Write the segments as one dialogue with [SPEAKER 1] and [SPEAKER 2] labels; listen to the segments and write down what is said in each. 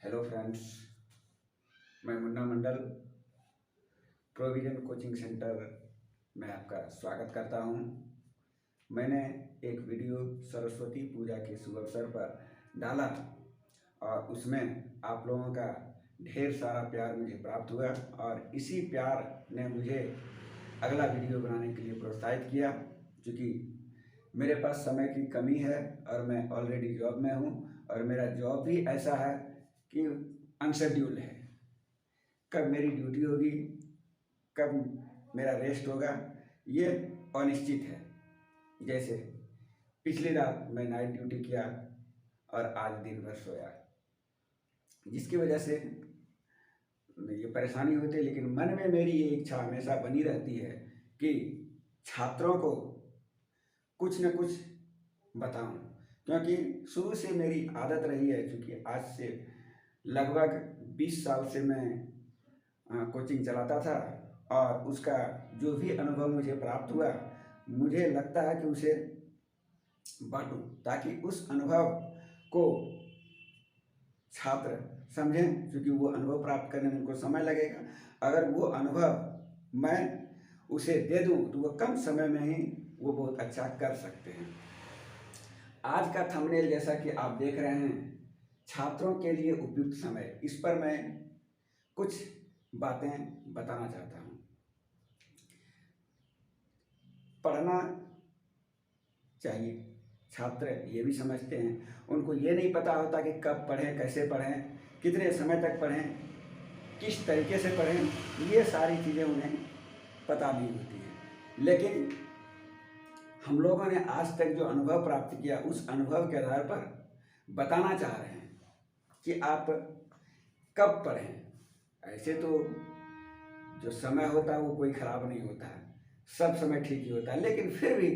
[SPEAKER 1] Hello friends, मैं मुन्ना मंडल provision coaching centre में आपका स्वागत करता हूं। मैंने एक वीडियो सरस्वती पूजा के शुभ अवसर पर डाला और उसमें आप लोगों का ढेर सारा प्यार मुझे प्राप्त हुआ और इसी प्यार ने मुझे अगला वीडियो बनाने के लिए प्रोत्साहित किया। क्योंकि मेरे पास समय की कमी है और मैं ऑलरेडी जॉब में हूं और मेरा जॉब भी ऐसा है कि अनशेड्यूल है। कब मेरी ड्यूटी होगी, कब मेरा रेस्ट होगा, ये अनिश्चित है। जैसे पिछली रात मैं नाइट ड्यूटी किया और आज दिन भर सोया, जिसकी वजह से ये परेशानी होती है। लेकिन मन में मेरी ये इच्छा हमेशा बनी रहती है कि छात्रों को कुछ न कुछ बताऊं, क्योंकि शुरू से मेरी आदत रही है। क्योंकि आज से लगभग 20 साल से मैं कोचिंग चलाता था और उसका जो भी अनुभव मुझे प्राप्त हुआ, मुझे लगता है कि उसे बांटूं, ताकि उस अनुभव को छात्र समझें। क्योंकि वो अनुभव प्राप्त करने में उनको समय लगेगा। अगर वो अनुभव मैं उसे दे दूं तो वो कम समय में ही वो बहुत अच्छा कर सकते हैं। आज का थंबनेल जैसा कि आप देख रहे हैं, छात्रों के लिए उपयुक्त समय, इस पर मैं कुछ बातें बताना चाहता हूँ। पढ़ना चाहिए, छात्र ये भी समझते हैं। उनको ये नहीं पता होता कि कब पढ़ें, कैसे पढ़ें, कितने समय तक पढ़ें, किस तरीके से पढ़ें, ये सारी चीज़ें उन्हें पता नहीं होती हैं। लेकिन हम लोगों ने आज तक जो अनुभव प्राप्त किया, उस अनुभव के आधार पर बताना चाह रहे हैं कि आप कब पढ़ें। ऐसे तो जो समय होता है वो कोई ख़राब नहीं होता है, सब समय ठीक ही होता है। लेकिन फिर भी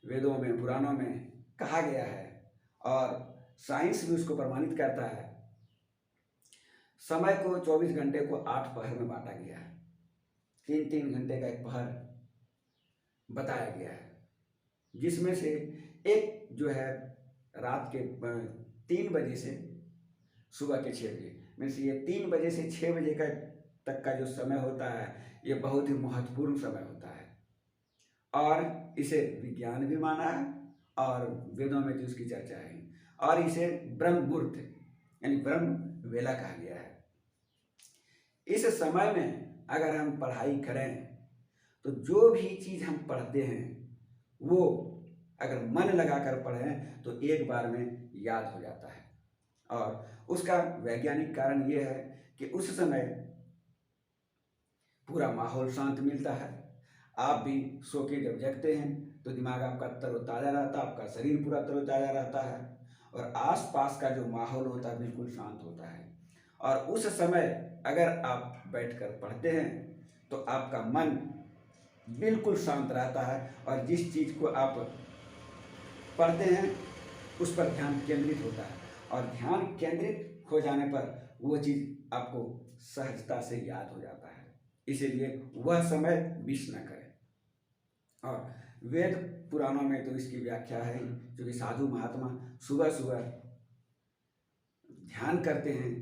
[SPEAKER 1] वेदों में, पुराणों में कहा गया है और साइंस भी उसको प्रमाणित करता है। समय को 24 घंटे को 8 पहर में बांटा गया है। 3-3 घंटे का एक पहर बताया गया है, जिसमें से एक जो है रात के 3 बजे से सुबह के 6 बजे में से, ये 3 बजे से 6 बजे का तक का जो समय होता है, ये बहुत ही महत्वपूर्ण समय होता है और इसे विज्ञान भी माना है और वेदों में जो उसकी चर्चा है। और इसे ब्रह्म मुहूर्त यानी ब्रह्म वेला कहा गया है। इस समय में अगर हम पढ़ाई करें तो जो भी चीज़ हम पढ़ते हैं वो अगर मन लगाकर पढ़ें तो एक बार में याद हो जाता है। और उसका वैज्ञानिक कारण ये है कि उस समय पूरा माहौल शांत मिलता है। आप भी सो के जब जगते हैं तो दिमाग आपका तरोताज़ा रहता है, आपका शरीर पूरा तरोताज़ा रहता है और आसपास का जो माहौल होता है बिल्कुल शांत होता है। और उस समय अगर आप बैठकर पढ़ते हैं तो आपका मन बिल्कुल शांत रहता है और जिस चीज़ को आप पढ़ते हैं उस पर ध्यान केंद्रित होता है और ध्यान केंद्रित हो जाने पर वो चीज़ आपको सहजता से याद हो जाता है। इसीलिए वह समय मिस न करें। और वेद पुराणों में तो इसकी व्याख्या है, क्योंकि साधु महात्मा सुबह सुबह ध्यान करते हैं।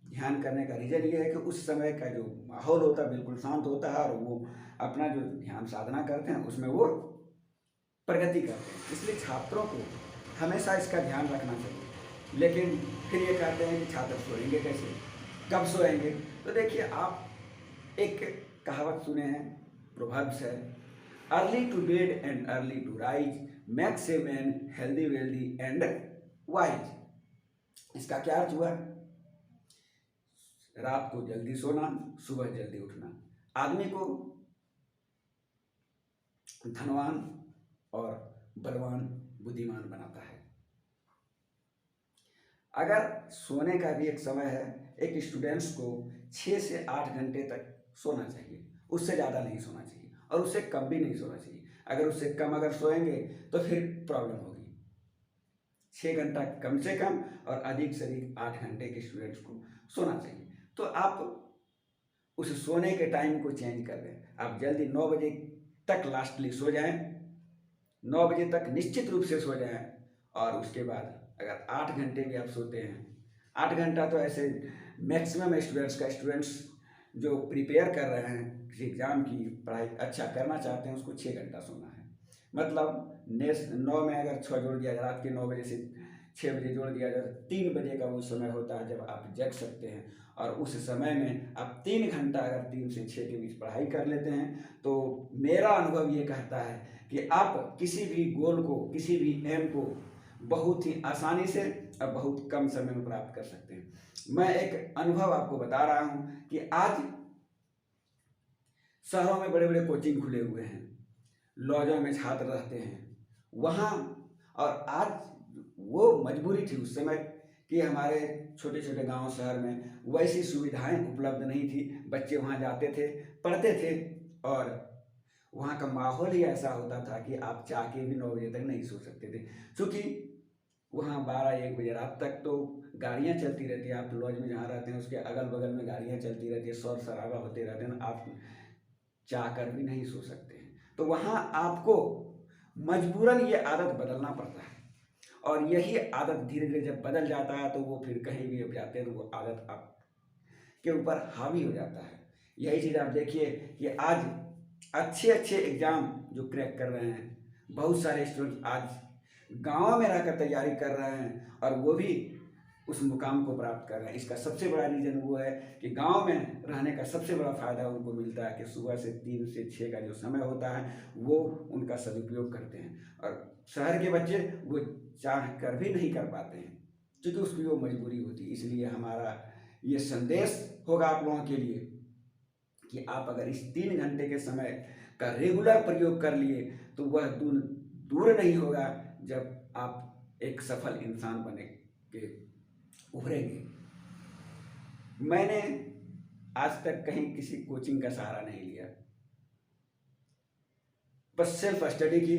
[SPEAKER 1] ध्यान करने का रीज़न ये है कि उस समय का जो माहौल होता है बिल्कुल शांत होता है और वो अपना जो ध्यान साधना करते हैं उसमें वो प्रगति करते हैं। इसलिए छात्रों को हमेशा इसका ध्यान रखना चाहिए। लेकिन फिर ये कहते हैं कि छात्र सोएंगे कैसे, कब सोएंगे? तो देखिए, आप एक कहावत सुने हैं, प्रोवर्ब्स है, early to bed and early to rise makes a man healthy wealthy and wise. इसका क्या अर्थ हुआ? रात को जल्दी सोना, सुबह जल्दी उठना आदमी को धनवान और बलवान, बुद्धिमान बनाता है। अगर सोने का भी एक समय है, एक स्टूडेंट्स को 6 से 8 घंटे तक सोना चाहिए, उससे ज़्यादा नहीं सोना चाहिए और उससे कम भी नहीं सोना चाहिए। अगर उससे कम अगर सोएंगे तो फिर प्रॉब्लम होगी। 6 घंटा कम से कम और अधिक से अधिक 8 घंटे के स्टूडेंट्स को सोना चाहिए। तो आप उस सोने के टाइम को चेंज कर दें। आप जल्दी 9 बजे तक लास्टली सो जाएं, 9 बजे तक निश्चित रूप से सो जाएं और उसके बाद अगर 8 घंटे भी आप सोते हैं 8 घंटा तो ऐसे मैक्सिमम स्टूडेंट्स जो प्रिपेयर कर रहे हैं किसी एग्ज़ाम की पढ़ाई अच्छा करना चाहते हैं, उसको 6 घंटा सोना है। मतलब 9 में अगर 6 जोड़ दिया जाए, रात के 9 बजे से 6 बजे जोड़ दिया जाए तो 3 बजे का वो समय होता है जब आप जग सकते हैं। और उस समय में आप 3 घंटा अगर 3 से 6 के बीच पढ़ाई कर लेते हैं तो मेरा अनुभव ये कहता है कि आप किसी भी गोल को, किसी भी एम को बहुत ही आसानी से और बहुत कम समय में प्राप्त कर सकते हैं। मैं एक अनुभव आपको बता रहा हूँ कि आज शहरों में बड़े बड़े कोचिंग खुले हुए हैं, लॉजों में छात्र रहते हैं वहाँ, और आज वो मजबूरी थी उस समय कि हमारे छोटे छोटे गांव शहर में वैसी सुविधाएं उपलब्ध नहीं थी। बच्चे वहाँ जाते थे, पढ़ते थे, और वहाँ का माहौल ही ऐसा होता था कि आप चाह के भी 9 बजे तक नहीं सो सकते थे, क्योंकि वहाँ 12-1 बजे रात तक तो गाड़ियाँ चलती रहती है। आप लॉज में जहाँ रहते हैं उसके अगल बगल में गाड़ियाँ चलती रहती है, शोर शराबा होते रहते हैं, आप चाह कर भी नहीं सो सकते हैं। तो वहाँ आपको मजबूरन ये आदत बदलना पड़ता है, और यही आदत धीरे धीरे जब बदल जाता है तो वो फिर कहीं भी आप जाते हैं तो वो आदत आपके ऊपर हावी हो जाता है। यही चीज़ आप देखिए कि आज अच्छे अच्छे एग्ज़ाम जो क्रैक कर रहे हैं, बहुत सारे स्टूडेंट आज गाँव में रहकर तैयारी कर रहे हैं और वो भी उस मुकाम को प्राप्त कर रहे हैं। इसका सबसे बड़ा रीज़न वो है कि गांव में रहने का सबसे बड़ा फ़ायदा उनको मिलता है कि सुबह से 3 से 6 का जो समय होता है वो उनका सदुपयोग करते हैं, और शहर के बच्चे वो चाह कर भी नहीं कर पाते हैं क्योंकि उसकी वो मजबूरी होती है। इसलिए हमारा ये संदेश होगा आप लोगों के लिए कि आप अगर इस 3 घंटे के समय का रेगुलर प्रयोग कर लिए तो वह दूर नहीं होगा जब आप एक सफल इंसान बने के उभरेंगे। मैंने आज तक कहीं किसी कोचिंग का सहारा नहीं लिया, बस सेल्फ स्टडी की,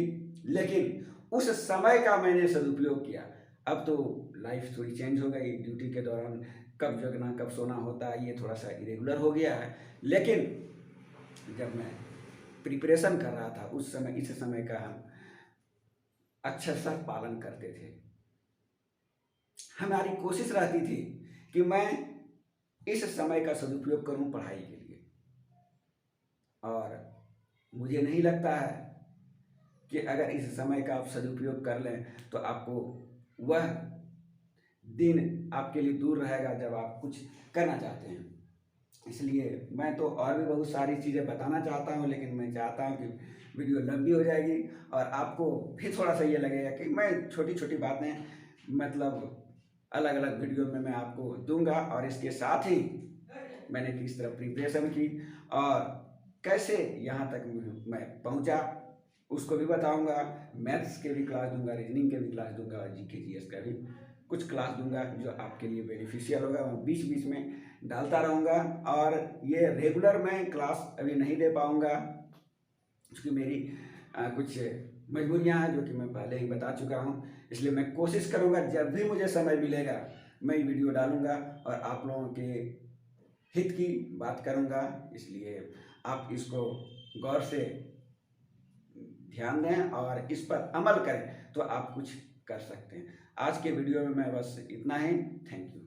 [SPEAKER 1] लेकिन उस समय का मैंने सदुपयोग किया। अब तो लाइफ थोड़ी चेंज हो गई, ड्यूटी के दौरान कब जगना कब सोना होता है ये थोड़ा सा इरेगुलर हो गया है, लेकिन जब मैं प्रिपरेशन कर रहा था उस समय इस समय का हम अक्षर सा पालन करते थे। हमारी कोशिश रहती थी कि मैं इस समय का सदुपयोग करूं पढ़ाई के लिए, और मुझे नहीं लगता है कि अगर इस समय का आप सदुपयोग कर लें तो आपको वह दिन आपके लिए दूर रहेगा जब आप कुछ करना चाहते हैं। इसलिए मैं तो और भी बहुत सारी चीज़ें बताना चाहता हूं, लेकिन मैं चाहता हूं कि वीडियो लंबी हो जाएगी और आपको भी थोड़ा सा ये लगेगा कि मैं छोटी छोटी बातें मतलब अलग अलग वीडियो में मैं आपको दूंगा, और इसके साथ ही मैंने किस तरह प्रिपरेशन की और कैसे यहाँ तक मैं पहुँचा उसको भी बताऊंगा। मैथ्स के भी क्लास दूंगा, रीजनिंग के भी क्लास दूंगा, और जीके जीएस का भी कुछ क्लास दूंगा जो आपके लिए बेनिफिशियल होगा। मैं बीच बीच में डालता रहूँगा, और ये रेगुलर मैं क्लास अभी नहीं दे पाऊँगा क्योंकि मेरी कुछ मजबूरियाँ हैं जो कि मैं पहले ही बता चुका हूँ। इसलिए मैं कोशिश करूँगा जब भी मुझे समय मिलेगा मैं वीडियो डालूँगा और आप लोगों के हित की बात करूँगा। इसलिए आप इसको गौर से ध्यान दें और इस पर अमल करें तो आप कुछ कर सकते हैं। आज के वीडियो में मैं बस इतना ही। Thank you.